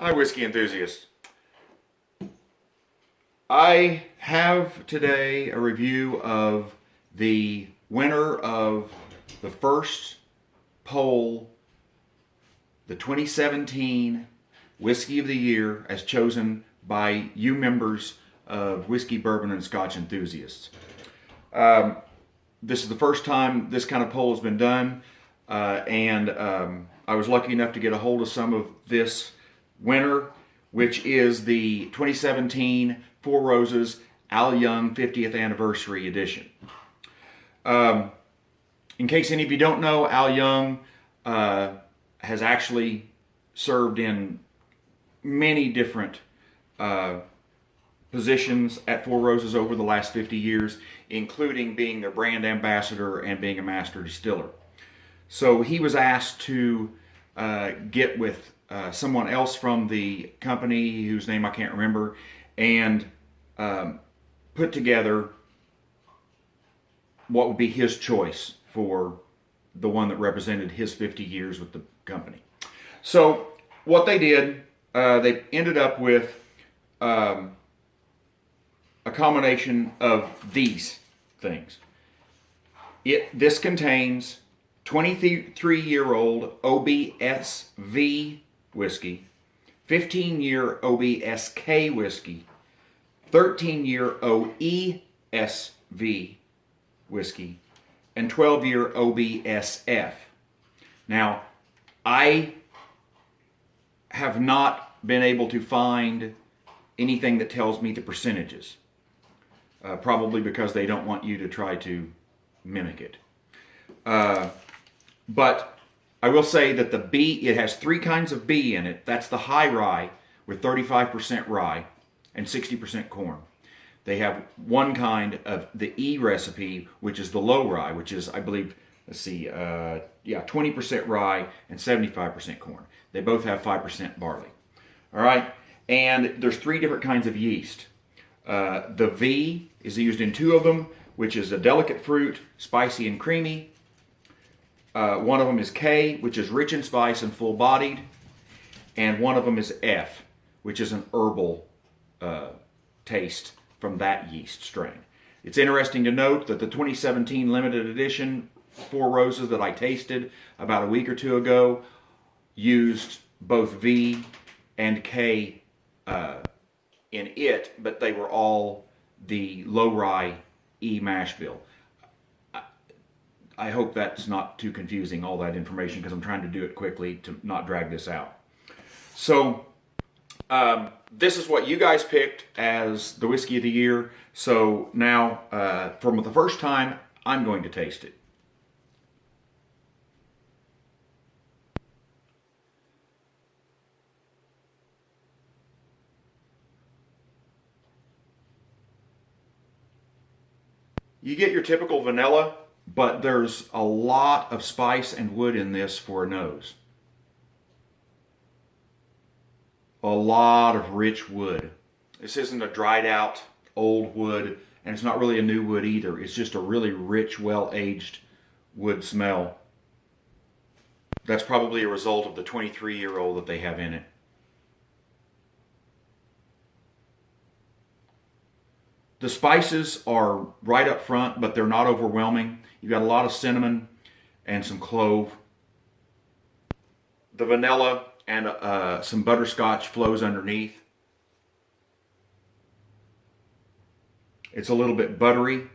Hi, whiskey enthusiasts. I have today a review of the winner of the first poll, the 2017 Whiskey of the Year, as chosen by you members of Whiskey, Bourbon, and Scotch enthusiasts. This is the first time this kind of poll has been done, and I was lucky enough to get a hold of some of this winner, which is the 2017 Four Roses Al Young 50th Anniversary Edition. In case any of you don't know, Al Young has actually served in many different positions at Four Roses over the last 50 years, including being their brand ambassador and being a master distiller. So he was asked to get with someone else from the company whose name I can't remember, and put together what would be his choice for the one that represented his 50 years with the company. So what they did, they ended up with a combination of these things. This contains 23-year-old OBSV whiskey, 15-year OBSK whiskey, 13-year OESV whiskey, and 12-year OBSF. Now, I have not been able to find anything that tells me the percentages, probably because they don't want you to try to mimic it. But I will say that the B, it has three kinds of B in it. That's the high rye with 35% rye and 60% corn. They have one kind of the E recipe, which is the low rye, which is, I believe, 20% rye and 75% corn. They both have 5% barley. All right, and there's three different kinds of yeast. The V is used in two of them, which is a delicate fruit, spicy and creamy. One of them is K, which is rich in spice and full-bodied. And one of them is F, which is an herbal taste from that yeast strain. It's interesting to note that the 2017 limited edition Four Roses that I tasted about a week or two ago used both V and K in it, but they were all the low rye E mash bill. I hope that's not too confusing, all that information, because I'm trying to do it quickly to not drag this out. So this is what you guys picked as the Whiskey of the Year. So now, for the first time, I'm going to taste it. You get your typical vanilla, but there's a lot of spice and wood in this for a nose. A lot of rich wood. This isn't a dried out old wood, and it's not really a new wood either. It's just a really rich, well-aged wood smell. That's probably a result of the 23-year-old that they have in it. The spices are right up front, but they're not overwhelming. You've got a lot of cinnamon and some clove. The vanilla and some butterscotch flows underneath. It's a little bit buttery.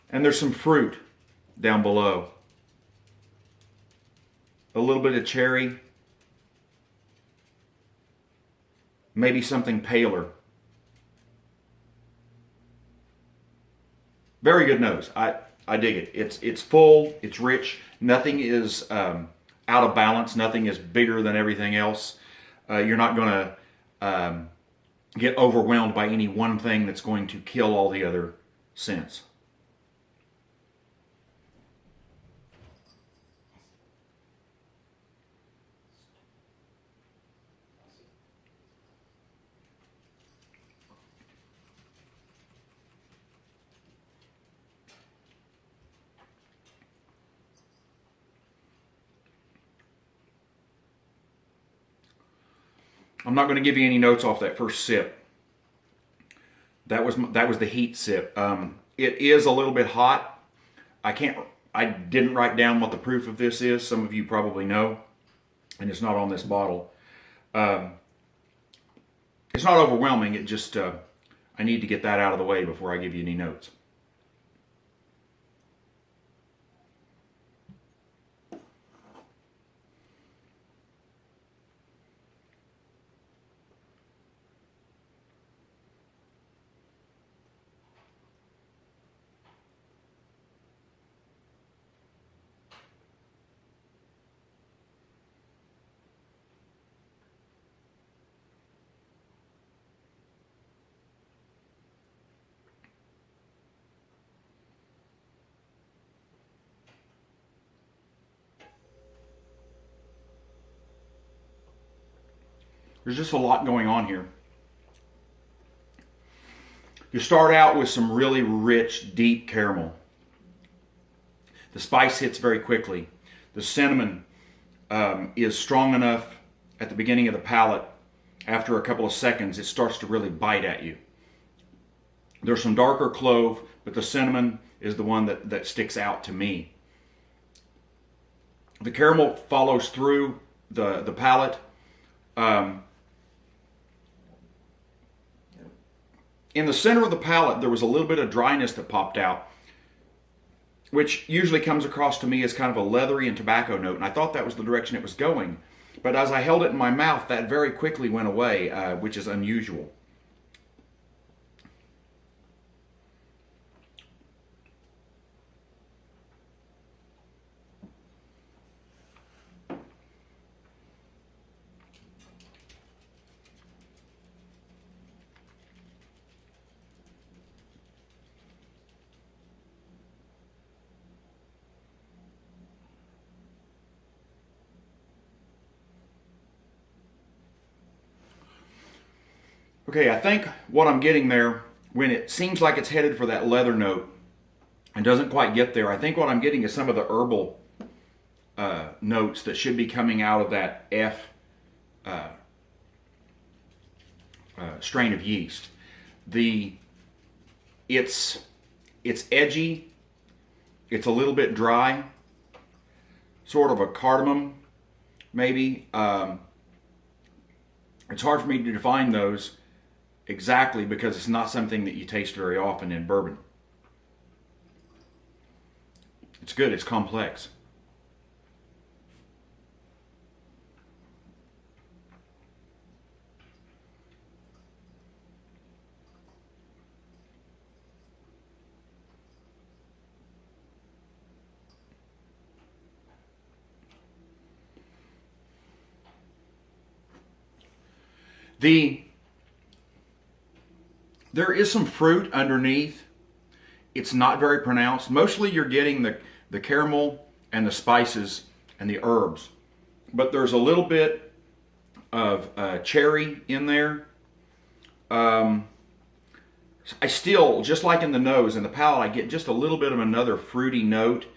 And there's some fruit down below. A little bit of cherry. Maybe something paler. Very good nose. I dig it. It's full. It's rich. Nothing is out of balance. Nothing is bigger than everything else. You're not going to get overwhelmed by any one thing that's going to kill all the other scents. I'm not going to give you any notes off that first sip. That was the heat sip. It is a little bit hot. I didn't write down what the proof of this is. Some of you probably know, and it's not on this bottle. It's not overwhelming. It just I need to get that out of the way before I give you any notes. There's just a lot going on here. You start out with some really rich, deep caramel. The spice hits very quickly. The cinnamon is strong enough at the beginning of the palate. After a couple of seconds, it starts to really bite at you. There's some darker clove, but the cinnamon is the one that sticks out to me. The caramel follows through the palate. In the center of the palate, there was a little bit of dryness that popped out, which usually comes across to me as kind of a leathery and tobacco note, and I thought that was the direction it was going. But as I held it in my mouth, that very quickly went away, which is unusual. Okay, I think what I'm getting there, when it seems like it's headed for that leather note and doesn't quite get there, I think what I'm getting is some of the herbal notes that should be coming out of that F strain of yeast. It's edgy, it's a little bit dry, sort of a cardamom maybe. It's hard for me to define those exactly because it's not something that you taste very often in bourbon. It's good, it's complex. There is some fruit underneath. It's not very pronounced. Mostly you're getting the caramel and the spices and the herbs. But there's a little bit of cherry in there. I still, just like in the nose and the palate, I get just a little bit of another fruity note,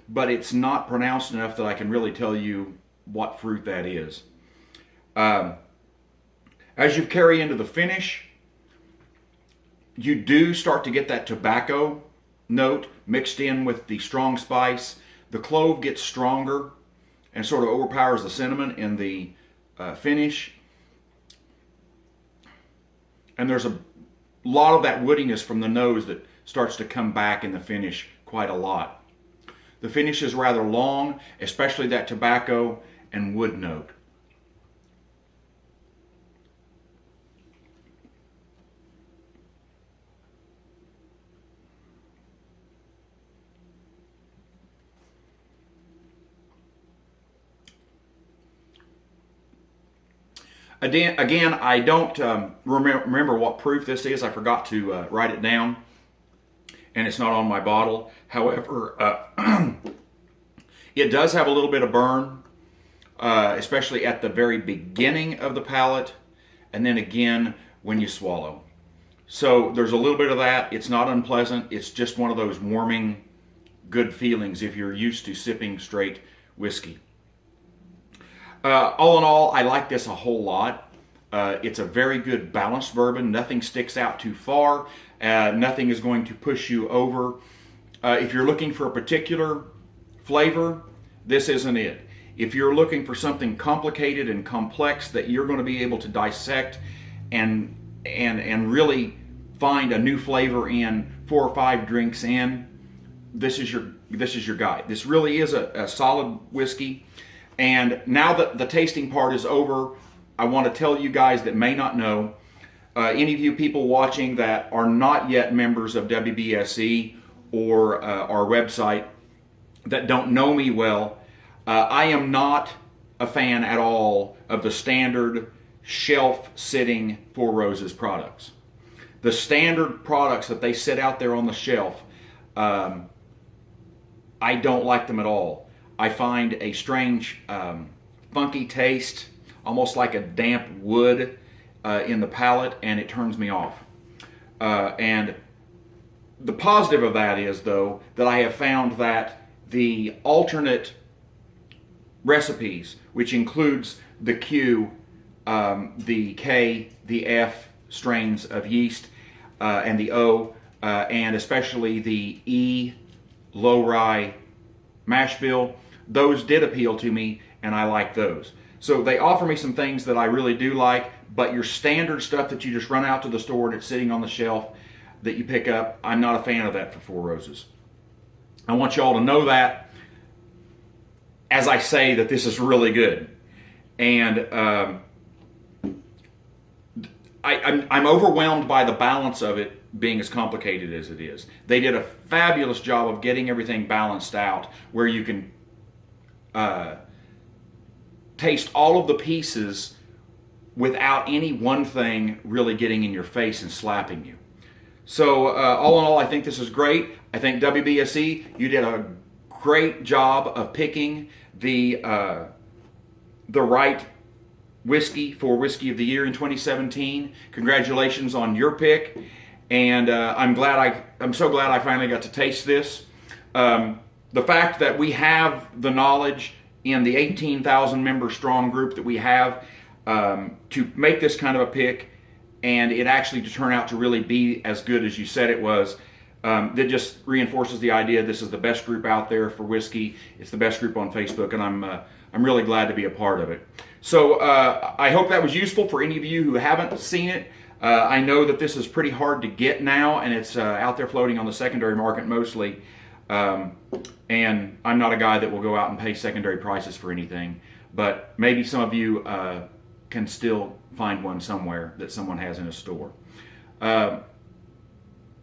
but it's not pronounced enough that I can really tell you what fruit that is. As you carry into the finish, you do start to get that tobacco note mixed in with the strong spice. The clove gets stronger and sort of overpowers the cinnamon in the finish. And there's a lot of that woodiness from the nose that starts to come back in the finish quite a lot. The finish is rather long, especially that tobacco and wood note. Again, I don't remember what proof this is. I forgot to write it down, and it's not on my bottle. However, it does have a little bit of burn, especially at the very beginning of the palate, and then again when you swallow. So there's a little bit of that. It's not unpleasant. It's just one of those warming, good feelings if you're used to sipping straight whiskey. All in all, I like this a whole lot. It's a very good balanced bourbon. Nothing sticks out too far. Nothing is going to push you over. If you're looking for a particular flavor, this isn't it. If you're looking for something complicated and complex that you're going to be able to dissect and really find a new flavor in 4 or 5 drinks in, this is your guide. This really is a solid whiskey. And now that the tasting part is over, I want to tell you guys that may not know, any of you people watching that are not yet members of WBSE or our website that don't know me well, I am not a fan at all of the standard shelf-sitting Four Roses products. The standard products that they sit out there on the shelf, I don't like them at all. I find a strange, funky taste, almost like a damp wood in the palate, and it turns me off. And the positive of that is, though, that I have found that the alternate recipes, which includes the Q, the K, the F strains of yeast, and the O, and especially the E low rye mash bill, those did appeal to me, and I like those. So they offer me some things that I really do like, but your standard stuff that you just run out to the store and it's sitting on the shelf that you pick up, I'm not a fan of that for Four Roses. I want you all to know that as I say that this is really good. And I'm overwhelmed by the balance of it being as complicated as it is. They did a fabulous job of getting everything balanced out where you can taste all of the pieces without any one thing really getting in your face and slapping you. So all in all, I think this is great. I think WBSE, you did a great job of picking the right whiskey for Whiskey of the Year in 2017. Congratulations on your pick, and I'm so glad I finally got to taste this. The fact that we have the knowledge in the 18,000 member strong group that we have to make this kind of a pick, and it actually to turn out to really be as good as you said it was, that just reinforces the idea this is the best group out there for whiskey. It's the best group on Facebook, and I'm really glad to be a part of it. So I hope that was useful for any of you who haven't seen it. I know that this is pretty hard to get now, and it's out there floating on the secondary market mostly. And I'm not a guy that will go out and pay secondary prices for anything, but maybe some of you can still find one somewhere that someone has in a store.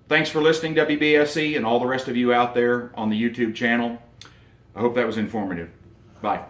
Thanks for listening, WBSE, and all the rest of you out there on the YouTube channel. I hope that was informative. Bye.